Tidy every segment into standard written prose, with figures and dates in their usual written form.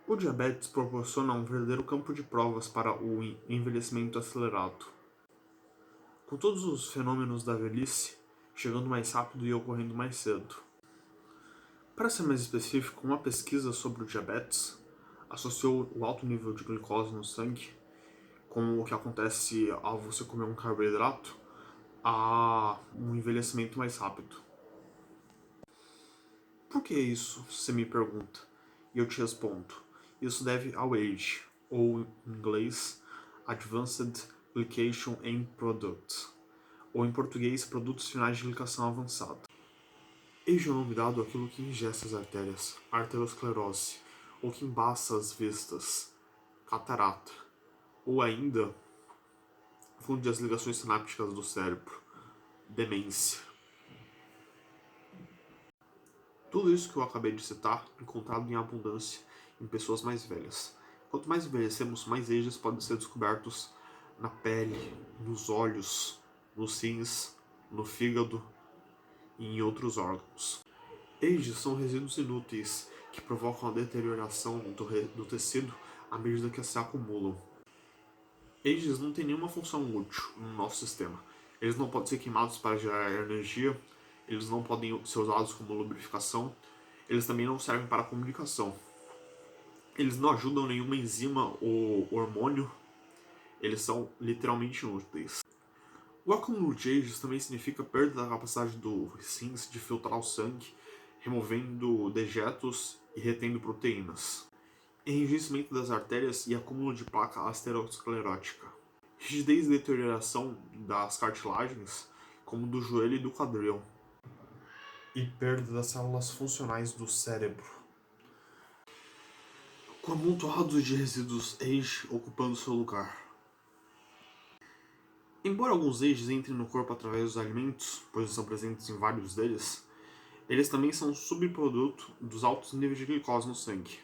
O diabetes proporciona um verdadeiro campo de provas para o envelhecimento acelerado, com todos os fenômenos da velhice chegando mais rápido e ocorrendo mais cedo. Para ser mais específico, uma pesquisa sobre o diabetes associou o alto nível de glicose no sangue, com o que acontece ao você comer um carboidrato, a um envelhecimento mais rápido. Por que isso? Você me pergunta. E eu te respondo. Isso deve ao age, ou em inglês, Advanced Glycation End Products, ou em português, produtos finais de glicação avançada. Age é o nome dado àquilo que ingesta as artérias, arteriosclerose, ou que embaça as vistas, catarata, ou ainda funde as ligações sinápticas do cérebro, demência. Tudo isso que eu acabei de citar é encontrado em abundância em pessoas mais velhas. Quanto mais envelhecemos, mais ages podem ser descobertos na pele, nos olhos, nos rins, no fígado e em outros órgãos. Ages são resíduos inúteis que provocam a deterioração do tecido à medida que se acumulam. Ages não têm nenhuma função útil no nosso sistema. Eles não podem ser queimados para gerar energia, eles não podem ser usados como lubrificação, eles também não servem para comunicação. Eles não ajudam nenhuma enzima ou hormônio, eles são literalmente inúteis. O acúmulo de ages também significa perda da capacidade dos rins de filtrar o sangue, removendo dejetos e retendo proteínas. Enrijecimento das artérias e acúmulo de placa aterosclerótica. Rigidez e deterioração das cartilagens, como do joelho e do quadril. E perda das células funcionais do cérebro, com amontoados de resíduos age ocupando seu lugar. Embora alguns ages entrem no corpo através dos alimentos, pois são presentes em vários deles, eles também são um subproduto dos altos níveis de glicose no sangue,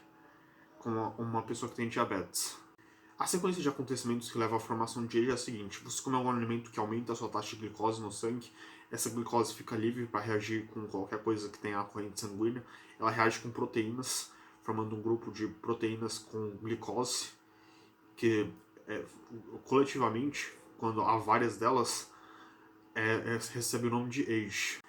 como uma pessoa que tem diabetes. A sequência de acontecimentos que leva à formação de age é a seguinte: você come algum alimento que aumenta a sua taxa de glicose no sangue, essa glicose fica livre para reagir com qualquer coisa que tenha a corrente sanguínea, ela reage com proteínas, formando um grupo de proteínas com glicose, que coletivamente, quando há várias delas, recebe o nome de age.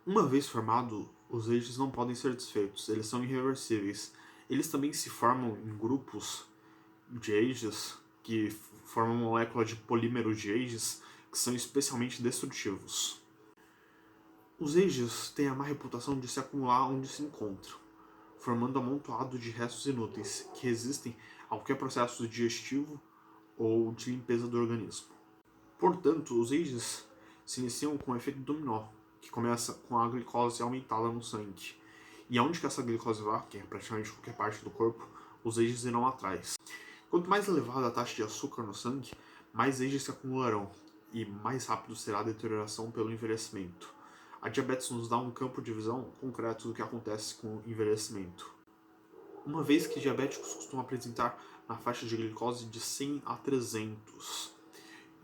Uma vez formado, os ages não podem ser desfeitos, eles são irreversíveis. Eles também se formam em grupos de ages que formam uma molécula de polímero de ages que são especialmente destrutivos. Os ages têm a má reputação de se acumular onde se encontram, formando amontoado de restos inúteis que resistem a qualquer processo digestivo ou de limpeza do organismo. Portanto, os ages se iniciam com o efeito dominó, que começa com a glicose aumentada no sangue. E aonde que essa glicose vá, que é praticamente qualquer parte do corpo, os ages irão atrás. Quanto mais elevada a taxa de açúcar no sangue, mais ages se acumularão e mais rápido será a deterioração pelo envelhecimento. A diabetes nos dá um campo de visão concreto do que acontece com o envelhecimento. Uma vez que diabéticos costumam apresentar na faixa de glicose de 100 a 300.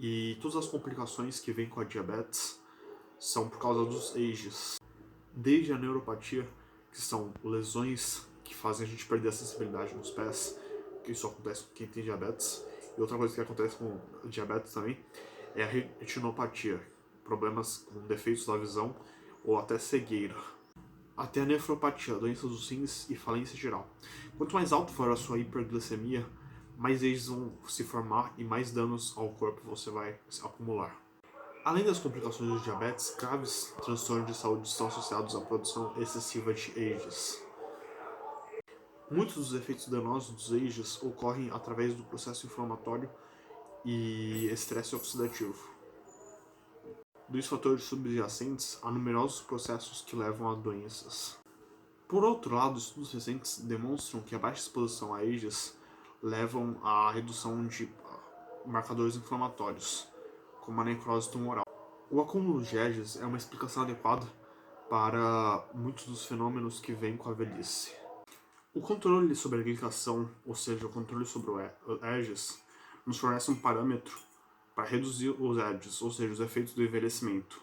E todas as complicações que vêm com a diabetes são por causa dos ages. Desde a neuropatia, que são lesões que fazem a gente perder a sensibilidade nos pés, que isso acontece com quem tem diabetes. E outra coisa que acontece com diabetes também é a retinopatia, problemas com defeitos da visão ou até cegueira. Até a nefropatia, doença dos rins e falência geral. Quanto mais alto for a sua hiperglicemia, mais ages vão se formar e mais danos ao corpo você vai acumular. Além das complicações do diabetes, graves transtornos de saúde estão associados à produção excessiva de ages. Muitos dos efeitos danosos dos ages ocorrem através do processo inflamatório e estresse oxidativo. Dos fatores subjacentes, há numerosos processos que levam a doenças. Por outro lado, estudos recentes demonstram que a baixa exposição a ages levam à redução de marcadores inflamatórios, como a necrose tumoral. O acúmulo de ages é uma explicação adequada para muitos dos fenômenos que vêm com a velhice. O controle sobre a glicação, ou seja, o controle sobre o ages, nos fornece um parâmetro para reduzir os ages, ou seja, os efeitos do envelhecimento.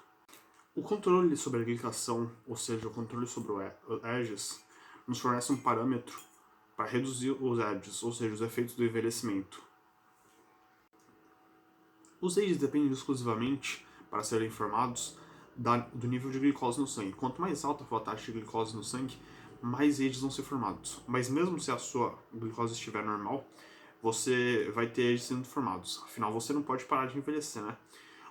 O controle sobre a glicação, ou seja, o controle sobre o ages, nos fornece um parâmetro para reduzir os ages, ou seja, os efeitos do envelhecimento. Os ages dependem exclusivamente, para serem formados, do nível de glicose no sangue. Quanto mais alta for a taxa de glicose no sangue, mais ages vão ser formados. Mas mesmo se a sua glicose estiver normal, você vai ter ages sendo formados. Afinal, você não pode parar de envelhecer, né?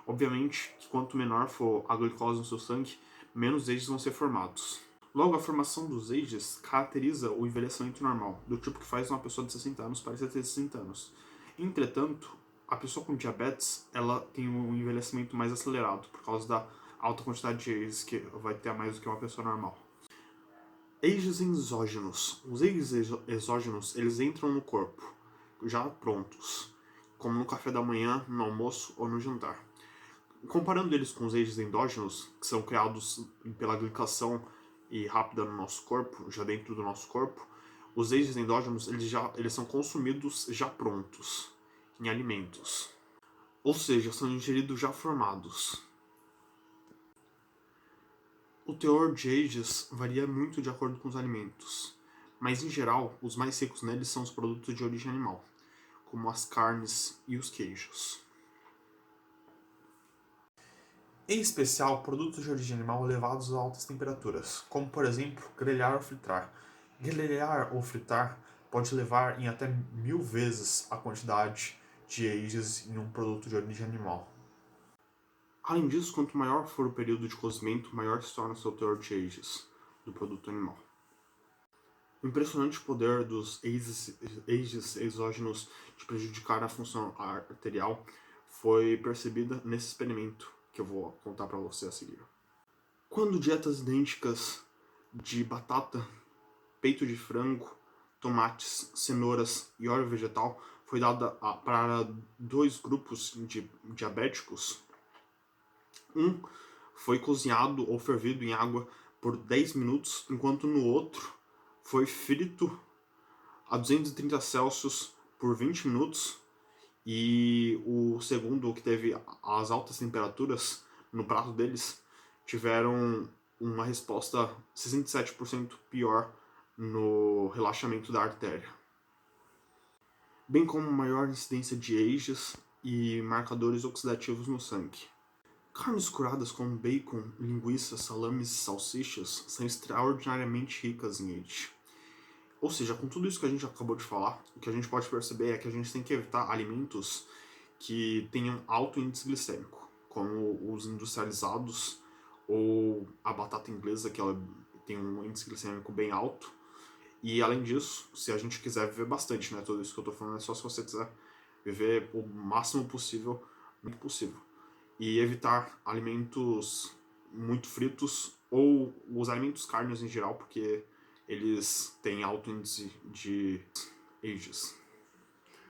Obviamente que quanto menor for a glicose no seu sangue, menos ages vão ser formados. Logo, a formação dos ages caracteriza o envelhecimento normal, do tipo que faz uma pessoa de 60 anos parecer ter 60 anos. Entretanto, a pessoa com diabetes, ela tem um envelhecimento mais acelerado, por causa da alta quantidade de ages que vai ter a mais do que uma pessoa normal. Ages exógenos. Os ages exógenos, eles entram no corpo, já prontos, como no café da manhã, no almoço ou no jantar. Comparando eles com os ages endógenos, que são criados pela glicação e rápida no nosso corpo, já dentro do nosso corpo, os ages endógenos eles são consumidos já prontos, em alimentos. Ou seja, são ingeridos já formados. O teor de ages varia muito de acordo com os alimentos, mas em geral, os mais ricos neles são os produtos de origem animal, como as carnes e os queijos. Em especial, produtos de origem animal levados a altas temperaturas, como por exemplo, grelhar ou fritar. Grelhar ou fritar pode levar em até 1000 vezes a quantidade de ages em um produto de origem animal. Além disso, quanto maior for o período de cozimento, maior se torna o seu teor de ages do produto animal. O impressionante poder dos ages exógenos de prejudicar a função arterial foi percebida nesse experimento que eu vou contar para você a seguir. Quando dietas idênticas de batata, peito de frango, tomates, cenouras e óleo vegetal foi dada para dois grupos de diabéticos, um foi cozinhado ou fervido em água por 10 minutos, enquanto no outro foi frito a 230 Celsius por 20 minutos, e o segundo, que teve as altas temperaturas no prato deles, tiveram uma resposta 67% pior no relaxamento da artéria, bem como maior incidência de ages e marcadores oxidativos no sangue. Carnes curadas como bacon, linguiça, salames e salsichas são extraordinariamente ricas em age. Ou seja, com tudo isso que a gente acabou de falar, o que a gente pode perceber é que a gente tem que evitar alimentos que tenham alto índice glicêmico, como os industrializados ou a batata inglesa, que ela tem um índice glicêmico bem alto. E além disso, se a gente quiser viver bastante, né, tudo isso que eu tô falando é só se você quiser viver o máximo possível, muito possível. E evitar alimentos muito fritos ou os alimentos carnes em geral, porque eles têm alto índice de ages.